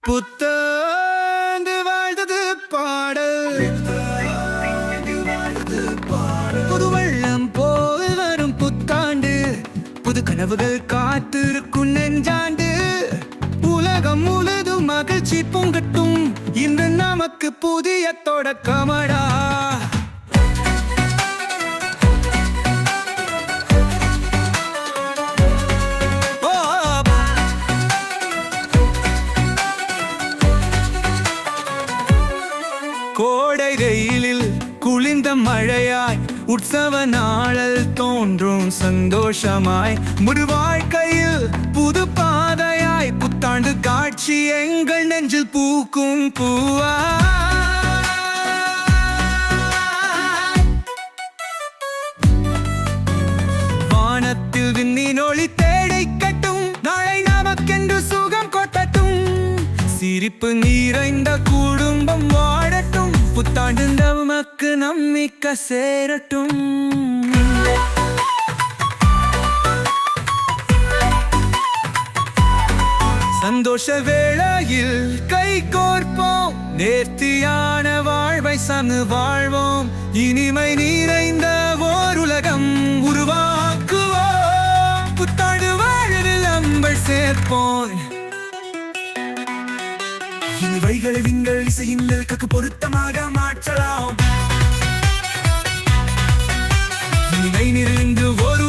புத்தாண்டு வாழ்ந்தது பாடல், புது வெள்ளம் போல் வரும் புத்தாண்டு, புது கனவுகள் காத்திருக்கும் நெஞ்சாண்டு. உலகம் முழுதும் மகிழ்ச்சி பொங்கட்டும், இன்று நமக்கு புதிய தொடக்கமடா. கோடை வெயிலில் குளிர்ந்த மழையாய் உற்சவ நாளல் தோன்றும் சந்தோஷமாய், முழு வாழ்க்கையில் புது பாதையாய் புத்தாண்டு காட்சி எங்கள் நெஞ்சில் பூக்கும் பூவா. வானத்தில் விண்ணின் ஒளி தேடை கட்டும், நாளை நமக்கென்று சுகம் கொட்டட்டும். சிரிப்பு நிறைந்த குடும்பம் வாழட்டும், புத்தாண்டு நமக்கு நம்பிக்க சேரட்டும். சந்தோஷ வேளையில் கை கோர்ப்போம், நேர்த்தியான வாழ்வை சம வாழ்வோம். இனிமை நிறைந்த ஓர் உலகம் உருவாக்குவோம், புத்தாண்டு வாழ்வில் அம்பல் சேர்ப்போம். இவைகளை விங்கள் இசையின் இலக்குக்கு பொருத்தமாக மாற்றலாம். இவை நிறைந்து ஒரு